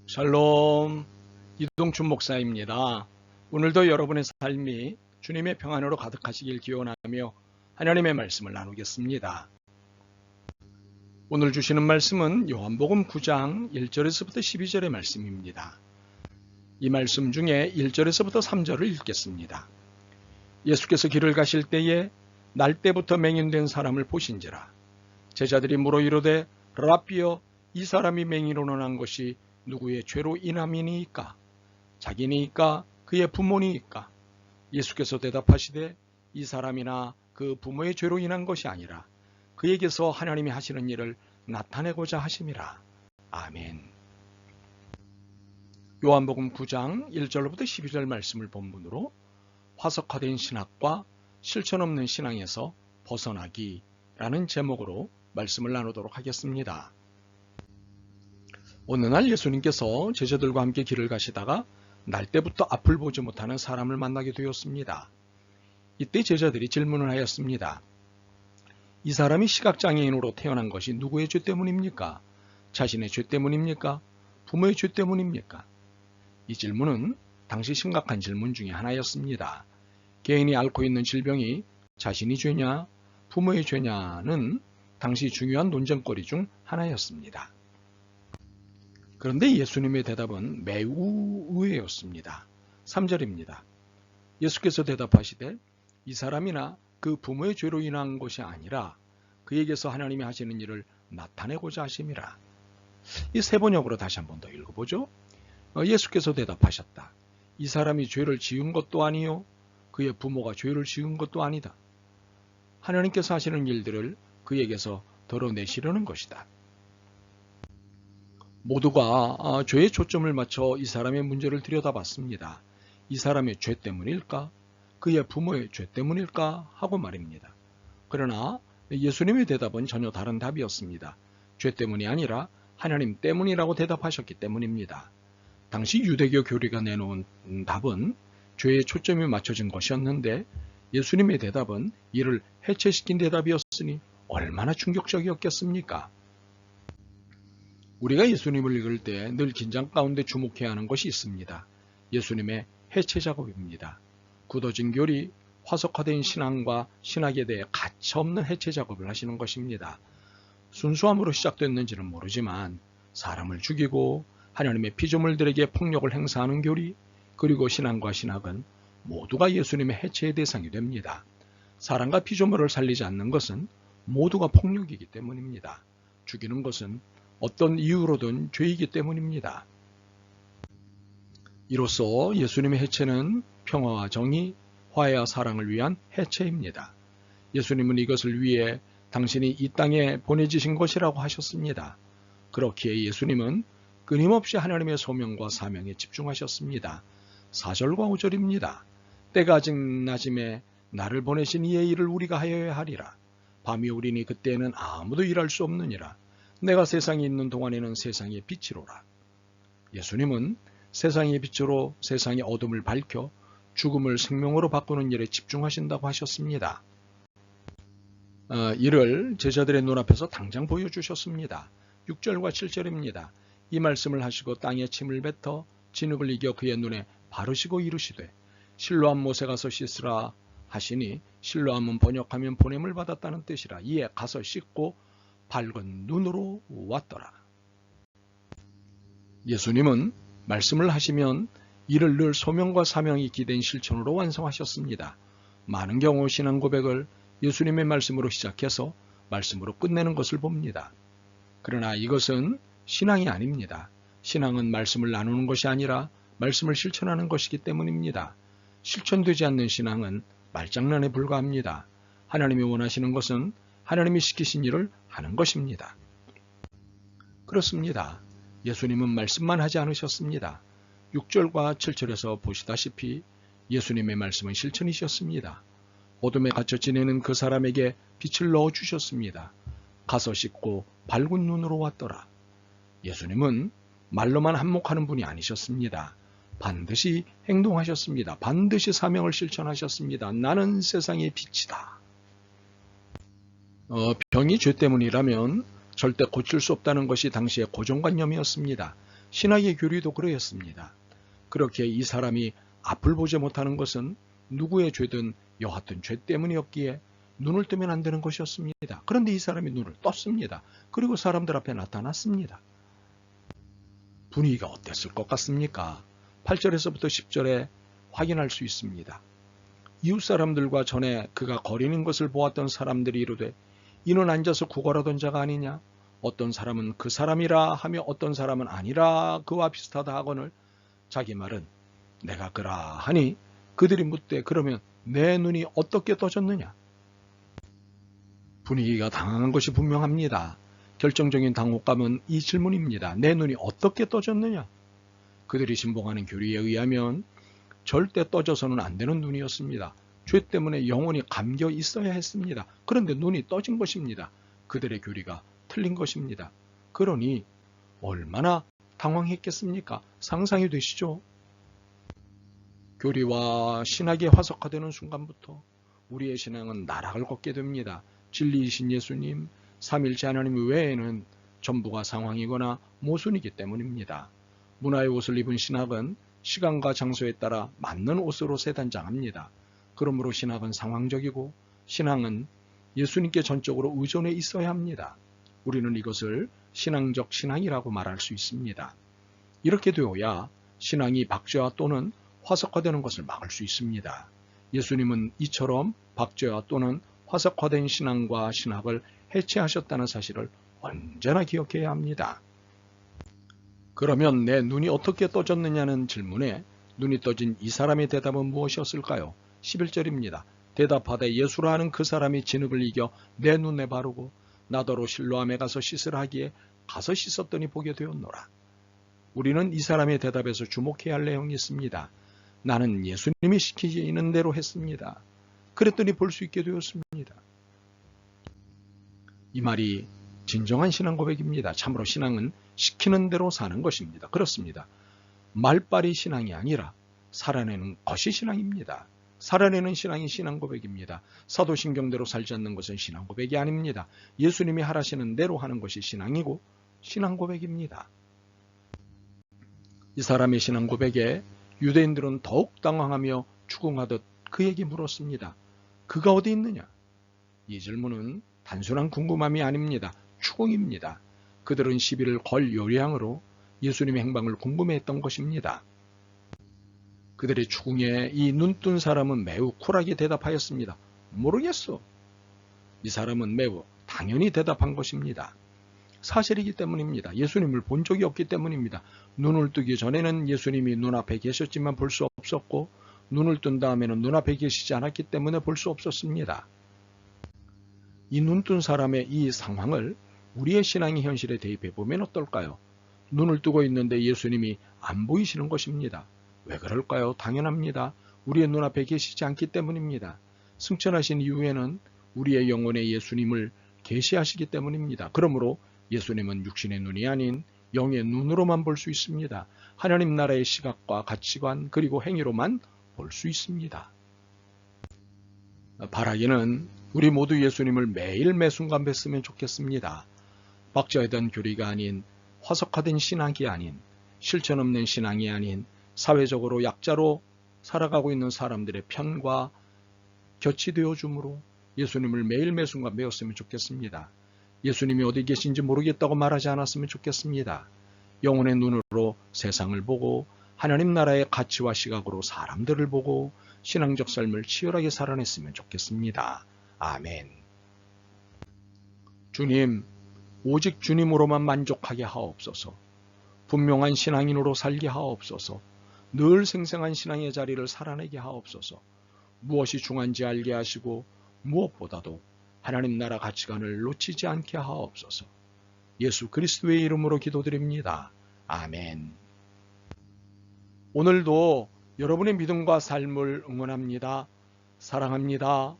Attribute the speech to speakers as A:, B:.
A: 샬롬, 이동춘 목사입니다. 오늘도 여러분의 삶이 주님의 평안으로 가득하시길 기원하며 하나님의 말씀을 나누겠습니다. 오늘 주시는 말씀은 요한복음 9장 1절에서부터 12절의 말씀입니다. 이 말씀 중에 1절에서부터 3절을 읽겠습니다. 예수께서 길을 가실 때에 날 때부터 맹인된 사람을 보신지라. 제자들이 물어 이르되 랍비여, 이 사람이 맹인으로 난 것이 누구의 죄로 인함이니이까? 자기니이까 그의 부모니이까? 예수께서 대답하시되 이 사람이나 그 부모의 죄로 인한 것이 아니라 그에게서 하나님이 하시는 일을 나타내고자 하심이라. 아멘. 요한복음 9장 1절부터 12절 말씀을 본문으로 화석화된 신학과 실천 없는 신앙에서 벗어나기라는 제목으로 말씀을 나누도록 하겠습니다. 어느 날 예수님께서 제자들과 함께 길을 가시다가 날 때부터 앞을 보지 못하는 사람을 만나게 되었습니다. 이때 제자들이 질문을 하였습니다. 이 사람이 시각장애인으로 태어난 것이 누구의 죄 때문입니까? 자신의 죄 때문입니까? 부모의 죄 때문입니까? 이 질문은 당시 심각한 질문 중에 하나였습니다. 개인이 앓고 있는 질병이 자신이 죄냐, 부모의 죄냐는 당시 중요한 논쟁거리 중 하나였습니다. 그런데 예수님의 대답은 매우 의외였습니다. 3절입니다. 예수께서 대답하시되 이 사람이나 그 부모의 죄로 인한 것이 아니라 그에게서 하나님이 하시는 일을 나타내고자 하심이라. 이 세 번역으로 다시 한 번 더 읽어보죠. 예수께서 대답하셨다. 이 사람이 죄를 지은 것도 아니요 그의 부모가 죄를 지은 것도 아니다. 하나님께서 하시는 일들을 그에게서 덜어내시려는 것이다. 모두가 죄에 초점을 맞춰 이 사람의 문제를 들여다봤습니다. 이 사람의 죄 때문일까? 그의 부모의 죄 때문일까? 하고 말입니다. 그러나 예수님의 대답은 전혀 다른 답이었습니다. 죄 때문이 아니라 하나님 때문이라고 대답하셨기 때문입니다. 당시 유대교 교리가 내놓은 답은 죄에 초점이 맞춰진 것이었는데 예수님의 대답은 이를 해체시킨 대답이었으니 얼마나 충격적이었겠습니까? 우리가 예수님을 읽을 때 늘 긴장 가운데 주목해야 하는 것이 있습니다. 예수님의 해체 작업입니다. 굳어진 교리, 화석화된 신앙과 신학에 대해 가차없는 해체 작업을 하시는 것입니다. 순수함으로 시작됐는지는 모르지만 사람을 죽이고 하나님의 피조물들에게 폭력을 행사하는 교리, 그리고 신앙과 신학은 모두가 예수님의 해체의 대상이 됩니다. 사람과 피조물을 살리지 않는 것은 모두가 폭력이기 때문입니다. 죽이는 것은 어떤 이유로든 죄이기 때문입니다. 이로써 예수님의 해체는 평화와 정의, 화해와 사랑을 위한 해체입니다. 예수님은 이것을 위해 당신이 이 땅에 보내지신 것이라고 하셨습니다. 그렇기에 예수님은 끊임없이 하나님의 소명과 사명에 집중하셨습니다. 4절과 5절입니다. 때가 아직 낮음에 나를 보내신 이의 일을 우리가 하여야 하리라. 밤이 오리니 그때에는 아무도 일할 수 없느니라. 내가 세상에 있는 동안에는 세상의 빛이로라. 예수님은 세상의 빛으로 세상의 어둠을 밝혀 죽음을 생명으로 바꾸는 일에 집중하신다고 하셨습니다. 이를 제자들의 눈앞에서 당장 보여주셨습니다. 6절과 7절입니다. 이 말씀을 하시고 땅에 침을 뱉어 진흙을 이겨 그의 눈에 바르시고 이르시되 실로암 못에 가서 씻으라 하시니 실로암은 번역하면 보냄을 받았다는 뜻이라. 이에 가서 씻고 밝은 눈으로 왔더라. 예수님은 말씀을 하시면 이를 늘 소명과 사명이 기댄 실천으로 완성하셨습니다. 많은 경우 신앙 고백을 예수님의 말씀으로 시작해서 말씀으로 끝내는 것을 봅니다. 그러나 이것은 신앙이 아닙니다. 신앙은 말씀을 나누는 것이 아니라 말씀을 실천하는 것이기 때문입니다. 실천되지 않는 신앙은 말장난에 불과합니다. 하나님이 원하시는 것은 하나님이 시키신 일을 하는 것입니다. 그렇습니다. 예수님은 말씀만 하지 않으셨습니다. 6절과 7절에서 보시다시피 예수님의 말씀은 실천이셨습니다. 어둠에 갇혀 지내는 그 사람에게 빛을 넣어주셨습니다. 가서 씻고 밝은 눈으로 왔더라. 예수님은 말로만 한몫하는 분이 아니셨습니다. 반드시 행동하셨습니다. 반드시 사명을 실천하셨습니다. 나는 세상의 빛이다. 병이 죄 때문이라면 절대 고칠 수 없다는 것이 당시의 고정관념이었습니다. 신학의 교리도 그러했습니다. 그렇게 이 사람이 앞을 보지 못하는 것은 누구의 죄든 여하튼 죄 때문이었기에 눈을 뜨면 안 되는 것이었습니다. 그런데 이 사람이 눈을 떴습니다. 그리고 사람들 앞에 나타났습니다. 분위기가 어땠을 것 같습니까? 8절에서부터 10절에 확인할 수 있습니다. 이웃 사람들과 전에 그가 거리는 것을 보았던 사람들이 이르되 이는 앉아서 구걸하던 자가 아니냐? 어떤 사람은 그 사람이라 하며 어떤 사람은 아니라 그와 비슷하다 하거늘 자기 말은 내가 그라 하니 그들이 묻되 그러면 내 눈이 어떻게 떠졌느냐? 분위기가 당황한 것이 분명합니다. 결정적인 당혹감은 이 질문입니다. 내 눈이 어떻게 떠졌느냐? 그들이 신봉하는 교리에 의하면 절대 떠져서는 안 되는 눈이었습니다. 죄 때문에 영원히 감겨 있어야 했습니다. 그런데 눈이 떠진 것입니다. 그들의 교리가 틀린 것입니다. 그러니 얼마나 당황했겠습니까? 상상이 되시죠? 교리와 신학이 화석화되는 순간부터 우리의 신앙은 나락을 걷게 됩니다. 진리이신 예수님, 삼일째 하나님 외에는 전부가 상황이거나 모순이기 때문입니다. 문화의 옷을 입은 신학은 시간과 장소에 따라 맞는 옷으로 세단장합니다. 그러므로 신학은 상황적이고 신앙은 예수님께 전적으로 의존해 있어야 합니다. 우리는 이것을 신앙적 신앙이라고 말할 수 있습니다. 이렇게 되어야 신앙이 박제화 또는 화석화되는 것을 막을 수 있습니다. 예수님은 이처럼 박제화 또는 화석화된 신앙과 신학을 해체하셨다는 사실을 언제나 기억해야 합니다. 그러면 내 눈이 어떻게 떠졌느냐는 질문에 눈이 떠진 이 사람의 대답은 무엇이었을까요? 11절입니다. 대답하되 예수라 하는 그 사람이 진흙을 이겨 내 눈에 바르고 나더러 실로암에 가서 씻으라 하기에 가서 씻었더니 보게 되었노라. 우리는 이 사람의 대답에서 주목해야 할 내용이 있습니다. 나는 예수님이 시키시는 대로 했습니다. 그랬더니 볼 수 있게 되었습니다. 이 말이 진정한 신앙 고백입니다. 참으로 신앙은 시키는 대로 사는 것입니다. 그렇습니다. 말빨이 신앙이 아니라 살아내는 것이 신앙입니다. 살아내는 신앙이 신앙 고백입니다. 사도신경대로 살지 않는 것은 신앙 고백이 아닙니다. 예수님이 하라시는 대로 하는 것이 신앙이고 신앙 고백입니다. 이 사람의 신앙 고백에 유대인들은 더욱 당황하며 추궁하듯 그에게 물었습니다. 그가 어디 있느냐? 이 질문은 단순한 궁금함이 아닙니다. 추궁입니다. 그들은 시비를 걸 요량으로 예수님의 행방을 궁금해했던 것입니다. 그들의 추궁에 이 눈뜬 사람은 매우 쿨하게 대답하였습니다. 모르겠어. 이 사람은 매우 당연히 대답한 것입니다. 사실이기 때문입니다. 예수님을 본 적이 없기 때문입니다. 눈을 뜨기 전에는 예수님이 눈앞에 계셨지만 볼 수 없었고 눈을 뜬 다음에는 눈앞에 계시지 않았기 때문에 볼 수 없었습니다. 이 눈뜬 사람의 이 상황을 우리의 신앙의 현실에 대입해 보면 어떨까요? 눈을 뜨고 있는데 예수님이 안 보이시는 것입니다. 왜 그럴까요? 당연합니다. 우리의 눈앞에 계시지 않기 때문입니다. 승천하신 이후에는 우리의 영혼에 예수님을 계시하시기 때문입니다. 그러므로 예수님은 육신의 눈이 아닌 영의 눈으로만 볼 수 있습니다. 하나님 나라의 시각과 가치관 그리고 행위로만 볼 수 있습니다. 바라기는 우리 모두 예수님을 매일 매순간 뵀으면 좋겠습니다. 박제화된 교리가 아닌 화석화된 신학이 아닌 실천 없는 신앙이 아닌 사회적으로 약자로 살아가고 있는 사람들의 편과 곁이 되어줌으로 예수님을 매일 매순간 배웠으면 좋겠습니다. 예수님이 어디 계신지 모르겠다고 말하지 않았으면 좋겠습니다. 영혼의 눈으로 세상을 보고 하나님 나라의 가치와 시각으로 사람들을 보고 신앙적 삶을 치열하게 살아냈으면 좋겠습니다. 아멘. 주님, 오직 주님으로만 만족하게 하옵소서. 분명한 신앙인으로 살게 하옵소서. 늘 생생한 신앙의 자리를 살아내게 하옵소서. 무엇이 중요한지 알게 하시고 무엇보다도 하나님 나라 가치관을 놓치지 않게 하옵소서. 예수 그리스도의 이름으로 기도드립니다. 아멘. 오늘도 여러분의 믿음과 삶을 응원합니다. 사랑합니다.